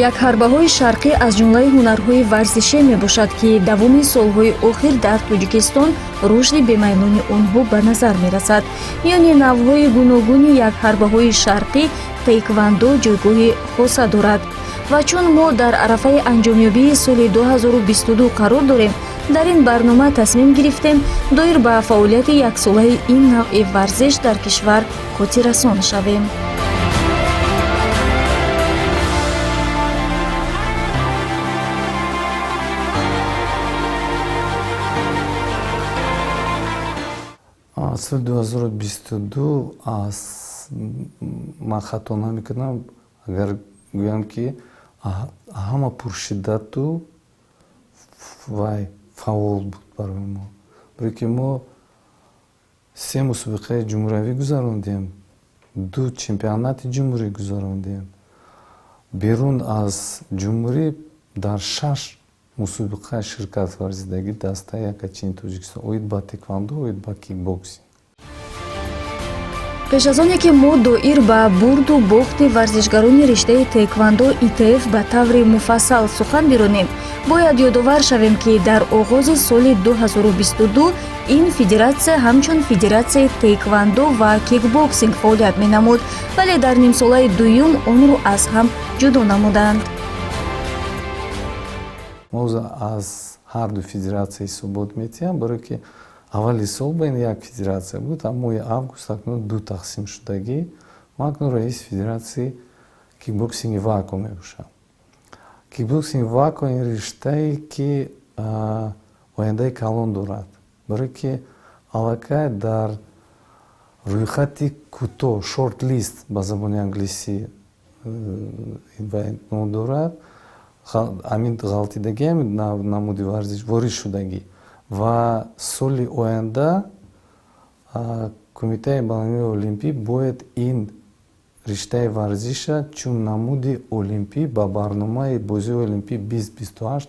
як ҳарбаҳои шарқӣ аз ҷумлаи ҳунарҳои варзишӣ мебошад, ки давоми солҳои охир дар Тоҷикистон рушди бемайлони онҳо ба назар мерасад. миёни навъҳои гуногуни як ҳарбаҳои шарқӣ тейквандо ҷойгоҳи хоса дорад ва чун мо дар арафаи анҷомёбии соли 2022 қарор дорем, дар ин барнома тасмим гирифтем доир ба фаъолияти яксолаи ин навъи варзиш дар кишвар хотиррасон шавем. Соли 2022 ман хато намекунам агар гӯям ки ҳама пуршиддату вай фаъол буд барои мо, барое ки мо 3 мусобиқаи ҷумҳуриявӣ гузарондем, 2 чемпионати ҷумҳурӣ гузарондем. берун аз ҷумҳурӣ дар 6 мусобиқа ширкат варзидагӣ дастаи Якачини Тоҷикистон, оид ба теквандо, оид ба кикбоксинг. пеш аз оне ки мо доир ба бурду бохти варзишгарони риштаи теквандо ИТФ ба таври муфассал сухан биронем, бояд ёдовар шавем, ки дар оғози соли 2022 ин федератсия ҳамчун федератсияи теквандо ва кикбоксинг фаъолият менамуд, вале дар нимсолаи дуюм онро аз ҳам ҷудо намуданд. мо аз ҳарду федератсия ҳисобот метиҳам, барое ки аввали сол байни як федератсия буд, аммои август акнун 2 тақсим шудагӣ ман акнун раиси федератсияи кикбоксинги ВАКО мебошам. Кикбоксинги ВАКО ин риштае ки ояндаи калон дорад, барое ки аллакай дар рӯйхати кӯтоҳ шорт лист ба забони англисӣ ном дорад, амин ғалтидагӣ амин намуди варзиш ворид шудагӣ ва соли оянда Кумитаи Байналмилали Олимпӣ бояд ин риштаи варзиша чун намуди олимпӣ ба барномаи бозии Олимпӣ 2028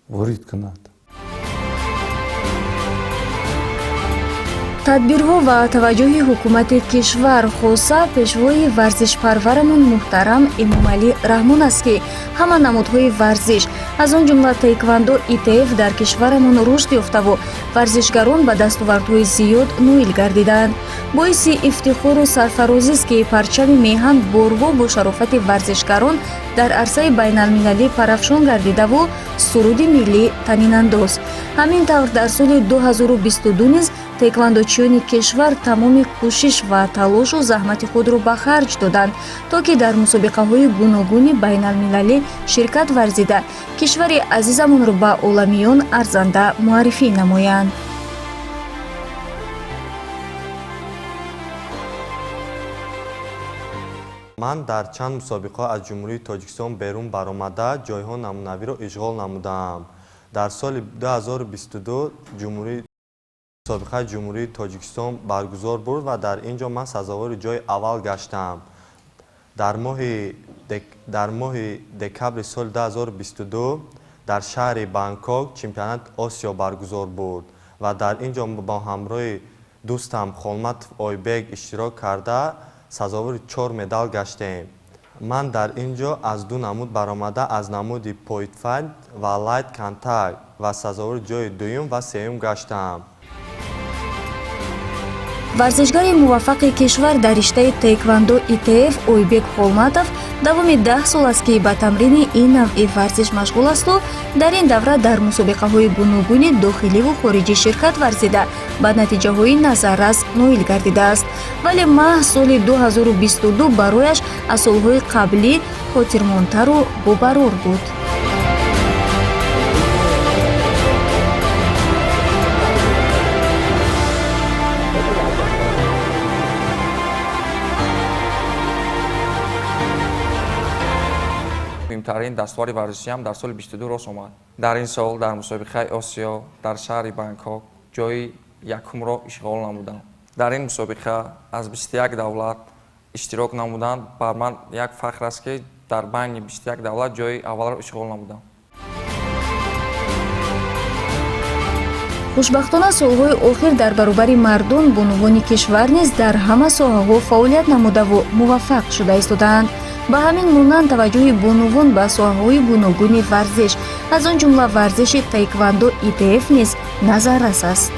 ворид кунад. тадбирҳо ва таваҷҷӯҳи ҳукумати кишвар хоса пешвои варзишпарварамон муҳтарам Эмомалӣ Раҳмон аст, ки ҳама намудҳои варзиш аз он ҷумла тейквандо ИТФ дар кишварамон рушд ёфтаву варзишгарон ба дастовардҳои зиёд ноил гардиданд. боиси ифтихору сарфарозист, ки парчами меҳан борҳо бо шарофати варзишгарон дар арсаи байналмилалӣ парафшон гардидаву суруди миллӣ танинандоз. ҳамин тавр дар соли 2022 низ тейквандочиёни кишвар тамоми кӯшиш ва талошу заҳмати худро ба харҷ доданд, то ки дар мусобиқаҳои гуногуни байналмилалӣ ширкат варзида кишвари азизамонро ба оламиён арзанда муаррифӣ намоянд. ман дар чанд мусобиқа аз ҷумҳурии Тоҷикистон берун баромада ҷойҳо намунавиро ишғол намудам. дар соли 2022 мусобиқаи ҷумҳурии Тоҷикистон баргузор буд ва дар ин ҷо ман сазовори ҷои аввал гаштам. дар моҳи декабри соли 2022 дар шаҳри Бангкок чемпионати Осиё баргузор буд ва дар ин ҷо бо ҳамроҳи дӯстам Холматов Ойбек иштирок карда сазовори 4 медал гаштем. ман дар ин ҷо аз 2 намуд баромада аз намуди пойтфайт ва лайт контакт ва сазовори ҷои дуюм ва сеюм гаштам. варзишгари муваффақи кишвар дар риштаи тейквандо ИТФ Ойбек Холматов давоми 10 сол аст, ки ба тамрини ин навъи варзиш машғул асту дар ин давра дар мусобиқаҳои гуногуни дохиливу хориҷӣ ширкат варзида ба натиҷаҳои назаррас ноил гардидааст. вале маҳз соли 2022 барояш аз солҳои қаблӣ хотирмонтару бобарор буд. муҳимтарин дастовари варзишиам дар соли 22 рост омад. дар ин сол дар мусобиқаи Осиё дар шаҳри Бангкок ҷойи якумро ишғол намудам. Дар ин мусобиқа аз 21 давлат иштирок намуданд. Бар ман як фахр аст ки дар байни 21 давлат ҷойи аввалро ишғол намудам. хушбахтона солҳои охир дар баробари мардон бонувони кишвар низ дар ҳама соҳаҳо фаъолият намудаву муваффақ шуда истодаанд. ба ҳамин монанд таваҷҷӯҳи бонувон ба соҳаҳои гуногуни варзиш аз он ҷумла варзиши таеквондо ИТФ низ назаррас аст.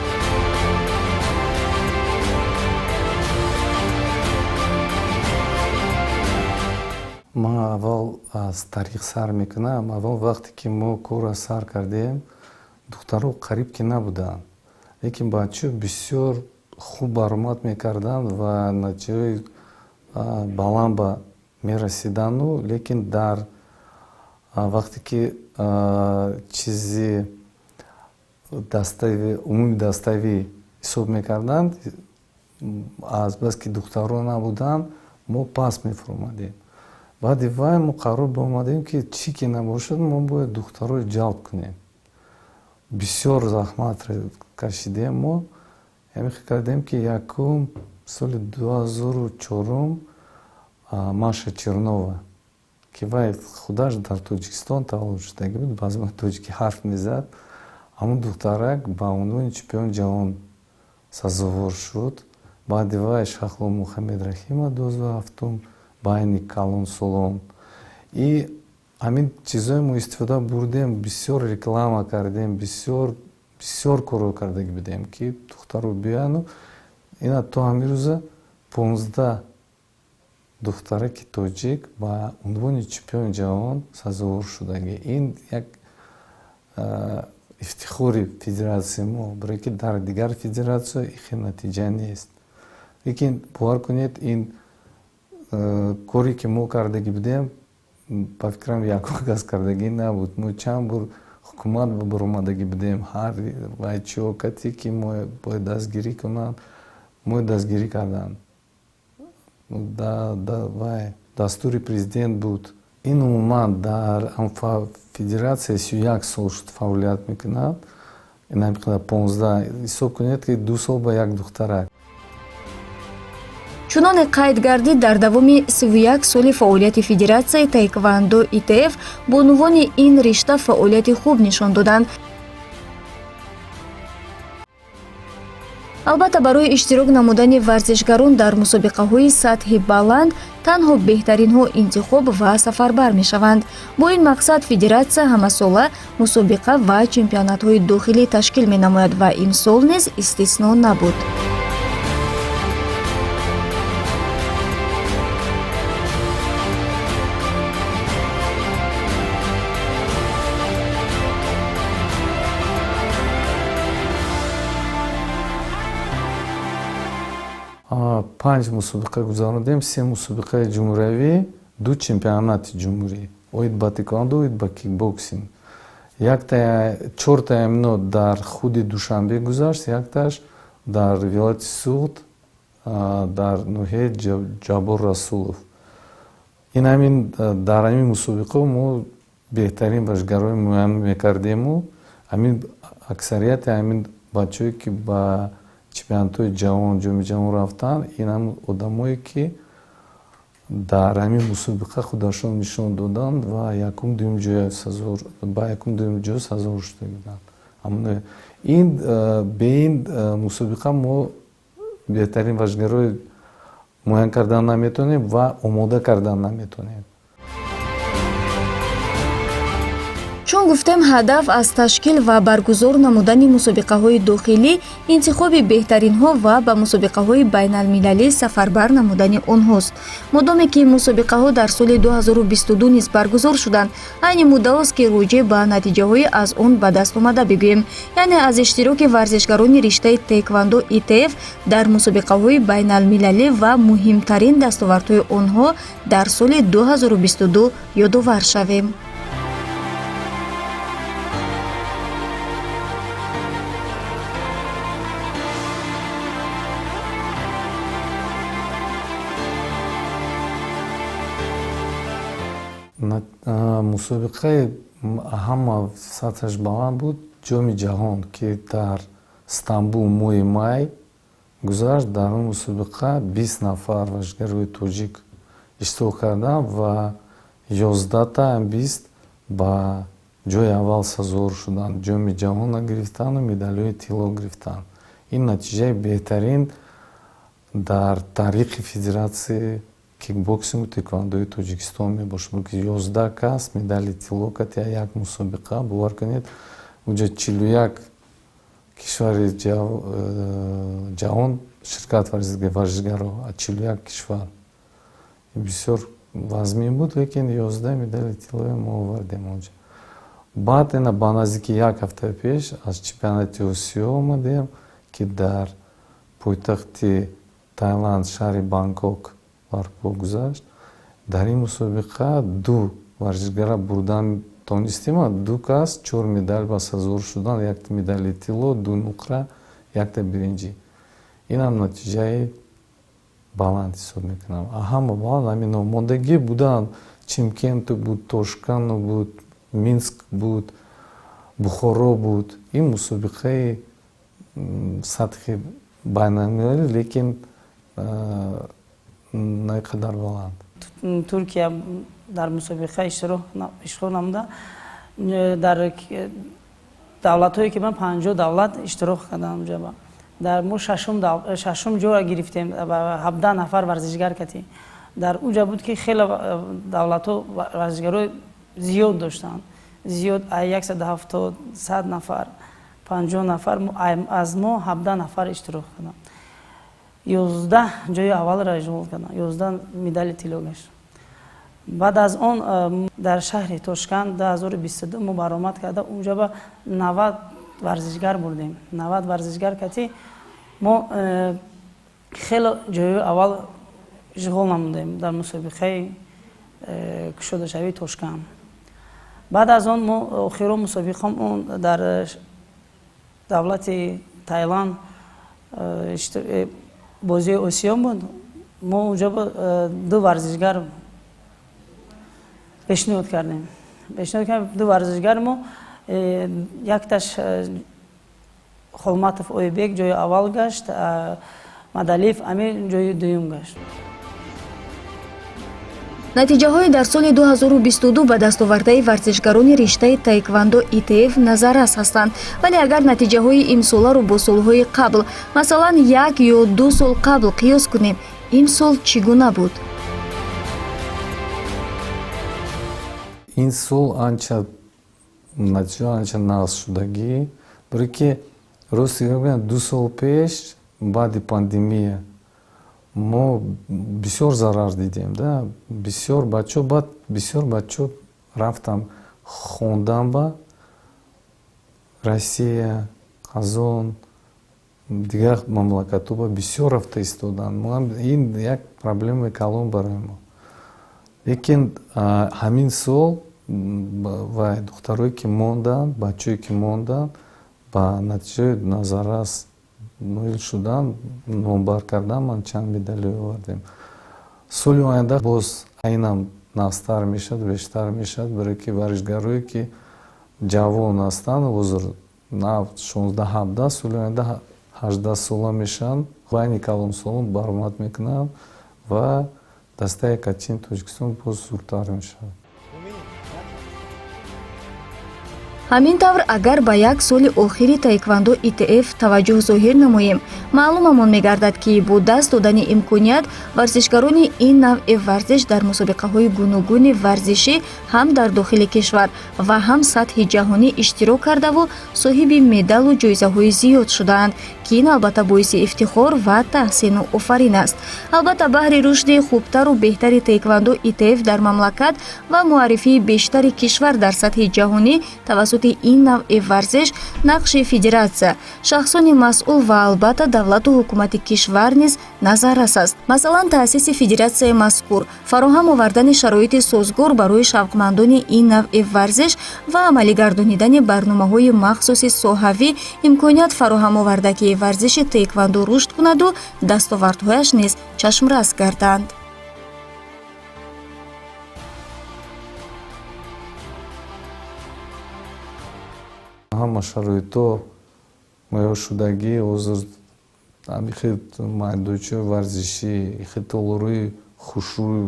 ман аввал аз тариқ сар мекунам. Аввал вақте ки мо корро сар кардем, духтаро қариб ки набуданд, лекин бачаҳо бисёр хуб баромад мекарданд ва натиҷаҳои баланд ба мерасиданду, лекин дар вақте ки чизи умуми даставӣ ҳисоб мекарданд, азбаски духтаро набуданд, мо паст мефурмадем. баъди вай мо қарор биомадем ки чӣ ки набошад, мо бояд духтаро ҷалб кунем. бисёр заҳмат кашидем. Мо ҳамихе кардем ки якум соли 2004 Маша Чернова, ки вай худаш дар Тоҷикистон таваллуд шудаги буд, ба забони тоҷикӣ ҳарф мезад. ҳамон духтарак ба унвони чемпиони ҷаҳон сазовор шуд. баъди вай Шахло Мухаммедрахимов 2007 байни Калон Солон. И ҳамин чизҳои мо истифода бурдем, бисёр реклама кардем, бисёр корро кардаги будем ки духтаро биёяну ина то ҳамин рӯза 15 духтараки тоҷик ба унвони чемпиони ҷаҳон сазовор шудаги. Ин як ифтихори федератсияи мо, барое ки дар дигар федератсия ихел натиҷа нест. Лекин бовар кунед, ин коре ки мо кардаги будем, ба фикрам якон кас кардаги набуд. Мо чанд бор ҳукумат баромадаги будем, ҳар вай чиокате ки мо бояд дастгирӣ кунанд, мо дастгирӣ карданд. Вай дастури президент буд. Ин умуман дар федератсия 31 сол шуд фаъолият мекунад. Ин ҳамиқадар 15. ҳисоб кунед ки 2 сол ба як духтарак. чуноне қайд гардид, дар давоми 31 соли фаъолияти Федератсияи таеквондо ИТФ бонувони ин ришта фаъолияти хуб нишон доданд. албатта барои иштирок намудани варзишгарон дар мусобиқаҳои сатҳи баланд танҳо беҳтаринҳо интихоб ва сафарбар мешаванд. бо ин мақсад федератсия ҳамасола мусобиқа ва чемпионатҳои дохилӣ ташкил менамояд ва имсол низ истисно набуд. Панҷ мусобиқа гузаронидем, 3 мусобиқаи ҷумҳуриявӣ, 2 чемпионати ҷумҳурӣ, оид ба таеквондо, оид ба кикбоксинг. 4 амино дар худи Душанбе гузашт, якташ дар вилояти Суғд, дар ноҳияи Ҷабор Расулов. Дар ҳамин мусобиқа мо беҳтарин варзишгарони муайян мекардему, аксарияти ҳамин бачаҳое ки ба чемпионатҳои ҷаҳон, ҷоми ҷаҳон рафтанд, ин ҳам одамое ки дар ҳамин мусобиқа худашон нишон доданд ва якум-дуюм ҷоя сазовор шуда буданд. Бе ин мусобиқа мо беҳтарин варзишгарои муайян кардан наметавонем ва омода кардан наметавонем. чун гуфтем, ҳадаф аз ташкил ва баргузор намудани мусобиқаҳои дохилӣ, интихоби беҳтаринҳо ва ба мусобиқаҳои байналмилалӣ сафарбар намудани онҳост. модоме ки мусобиқаҳо дар соли 2022 низ баргузор шуданд, айни муддаост ки роҷеъ ба натиҷаҳои аз он ба дастомада бигӯем, яъне аз иштироки варзишгарони риштаи таеквондо ИТФ дар мусобиқаҳои байналмилалӣ ва муҳимтарин дастовардҳои онҳо дар соли 2022 ёдовар шавем. мусобиқаи ҳама сатҳаш баланд буд, ҷоми ҷаҳон ки дар Стамбул моҳи май гузашт. Дар он мусобиқа 20 нафар варзишгарои тоҷик иштирок карданд ва 11 20 ба ҷои аввал сазовор шуданд. Ҷоми ҷаҳонро гирифтану медалҳои тилло гирифтанд. Ин натиҷаи беҳтарин дар таърихи Федератсияи кикбоксингу теквондои Тоҷикистон мебошад. 11 кас медали тилло кард як мусобиқа. бовар кунед, уҷа 41 кишвари ҷаҳон ширкат варзишгаро, 41 кишвар. Бисёр вазмин буд, лекин 11 медали тиллои мо овардем онҷа. баъд ина ба наздики як ҳафта пеш аз чемпионати Осиё омадем, ки дар пойтахти Таиланд, шаҳри Бангкок барпо гузашт. Дар ин мусобиқа 2 варзишгара бурдан тонистем. 2 кас 4 медаль ба сазовор шуданд. Якта медали тилло, 2 нуқра, якта биринҷӣ. Инам натиҷаи баланд ҳисоб мекунам. Ҳама баланд ҳамин омодагӣ буданд. Чимкенту буд, Тошкану буд, Минск буд, Бухоро буд. Ин мусобиқаи сатҳи байналмилалӣ, лекин на ин қадар баланд. Туркия дар мусобиқа иштирок намуда, дар давлатҳое ки ман 50 давлат иштирок кардам. дар мо шашум ҷоя гирифтем, 17 нафар варзишгар кардем. дар уҷа буд ки хеле давлатҳо варзишгарои зиёд доштанд. зиёд 170 100 нафар, 50 нафар. аз мо 17 нафар иштирок кардам. 11 ҷои аввалро ишғол кардам. 11 медали тилло гашт. баъд аз он дар шаҳри Тошканд 2022 мо баромад карда унҷа ба 90 варзишгар бурдем. 90 варзишгар кати мо хеле ҷои аввал ишғол намудем дар мусобиқаи кушодашавии Тошканд. баъд аз он мо охирон мусобиқам дар давлати Таиланд бозии Осиё буд. мо унҷа 2 варзишгар пешниҳод кардем. 2 варзишгар мо якташ Холматов Ойбек ҷои аввал гашт, Мадалиев Амир ҷои дуюм гашт. натиҷаҳои дар соли 2022 ба дастовардаи варзишгарони риштаи таеквондо ИТФ назаррас ҳастанд. вале агар натиҷаҳои имсоларо бо солҳои қабл, масалан 1 ё 2 сол қабл қиёс кунем, имсол чӣ гуна буд? ин сол натиҷа анча нақс шудагӣ, барои ки рости гӯям 2 сол пеш баъди пандемия мо бисёр зарар дидем. Бисёр бачо рафтам хондан ба Россия, Қазон, дигар мамлакатҳо ба бисёр рафта истоданд. Ин як проблемаи калон барои мо. Лекин ҳамин сол ва духтарое ки монданд, бачое ки монданд ба натиҷаи назаррас ноил шуданд, номбар кардан, ман чанд медалӣ овардем. соли оянда боз айнам нақстар мешавад, бештар мешавад, барои ки варзишгарое ки ҷавон ҳастанд, ҳозир 16-17, соли оянда 18 сола мешаванд, байни калонсолон баромад мекунанд ва дастаи качин Тоҷикистон боз зудтар мешавад. ҳамин тавр агар ба як соли охири таеквондо ИТФ таваҷҷӯҳ зоҳир намоем, маълумамон мегардад ки бо даст додани имконият варзишгарони ин навъи варзиш дар мусобиқаҳои гуногуни варзишӣ ҳам дар дохили кишвар ва ҳам сатҳи ҷаҳонӣ иштирок кардаву соҳиби медалу ҷоизаҳои зиёд шудаанд, ки ин албатта боиси ифтихор ва таҳсину офарин аст. албатта баҳри рушди хубтару беҳтари таеквондо ИТФ дар мамлакат ва муаррифии бештари кишвар дар сатҳи ҷаҳонӣ тавассути ин навъи варзиш нақши федератсия, шахсони масъул ва албатта давлату ҳукумати кишвар низ назаррас аст. масалан таъсиси федератсияи мазкур, фароҳам овардани шароити созгор барои шавқмандони ин навъи варзиш ва амалӣ гардонидани барномаҳои махсуси соҳавӣ имконият фароҳам оварда ки варзиши таеквондо рушд кунаду дастовардҳояш низ чашмрас гарданд. ҳама шароитҳо моёшудагӣ ҳозир ҳамихи майдончаи варзишӣ ихи толорӯи хушрӯй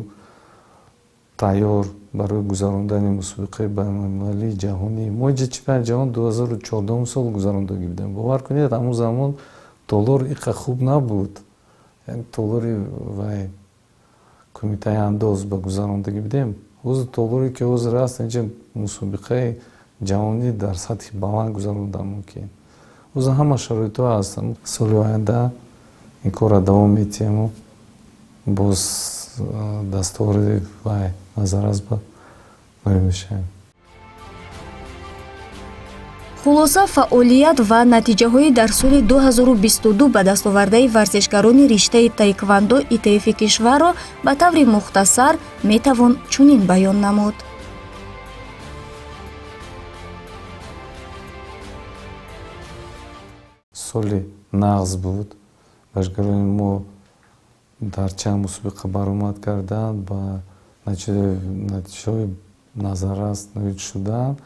тайёр барои гузарондани мусобиқаи байналмилалии ҷаҳонӣ. Мо инҷа чемпионати ҷаҳон 2014 сол гузарондагӣ будем. Бовар кунед ҳамон замон толор иқа хуб набуд. Яъне толори вай кумитаи андоз ба гузарондагӣ будем. ҳозир толоре ки ҳозир аст инҷа мусобиқаи ҷаҳонӣ дар сатҳи баланд гузарондан мумкин. ҳозир ҳама шароитҳо ҳастанд. соли оянда ин корро давом медиҳему боз дастовори вай назаррас ба ноил мешавем. хулоса фаъолият ва натиҷаҳои дар соли 2022 ба дастовардаи варзишгарони риштаи таеквондо ИТФ-и кишварро ба таври мухтасар метавон чунин баён намуд. соли нағз буд. Варзишгарони мо дар чанд мусобиқа баромад карданд, ба натиҷаҳои назаррас ноил шуданд.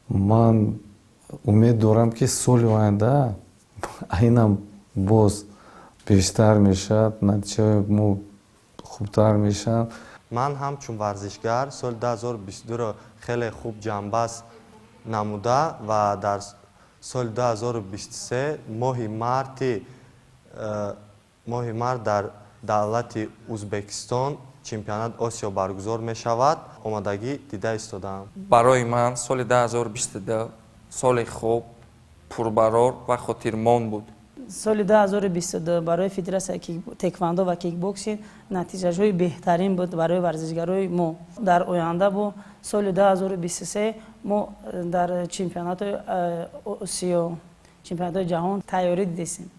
Ман умед дорам ки соли оянда айнам боз бештар мешавад, натиҷаҳои мо хубтар мешаванд. ман ҳамчун варзишгар соли 2022-ро хеле хуб ҷамъбаст намуда ва дар соли 2023 моҳи март дар давлати Узбекистон чемпионат Осиё баргузор мешавад. омадагӣ дида истодаам. барои ман соли 2022 соли хуб, пурбарор ва хотирмон буд. соли 2022 барои федератсияи теквондо ва кикбоксинг натиҷаҳои беҳтарин буд барои варзишгарои мо. дар оянда бо соли 2023 мо дар чемпионатои Осиё, чемпионатои ҷаҳон тайёрӣ дидем.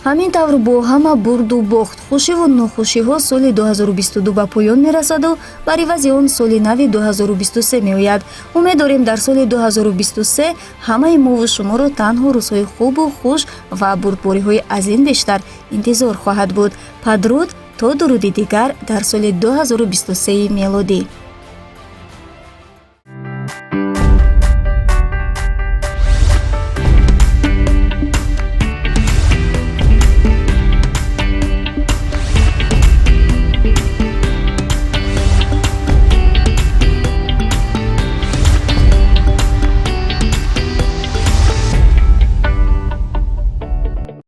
ҳамин тавр бо ҳама бурду бохт, хушиву нохушиҳо соли 2022 ба поён мерасаду бар ивази он соли нави 2023 меояд. умед дорем дар соли 2023 ҳамаи мову шуморо танҳо рӯзҳои хубу хуш ва бурдбориҳои аз ин бештар интизор хоҳад буд. падруд то дуруди дигар дар соли 2023 мелодӣ.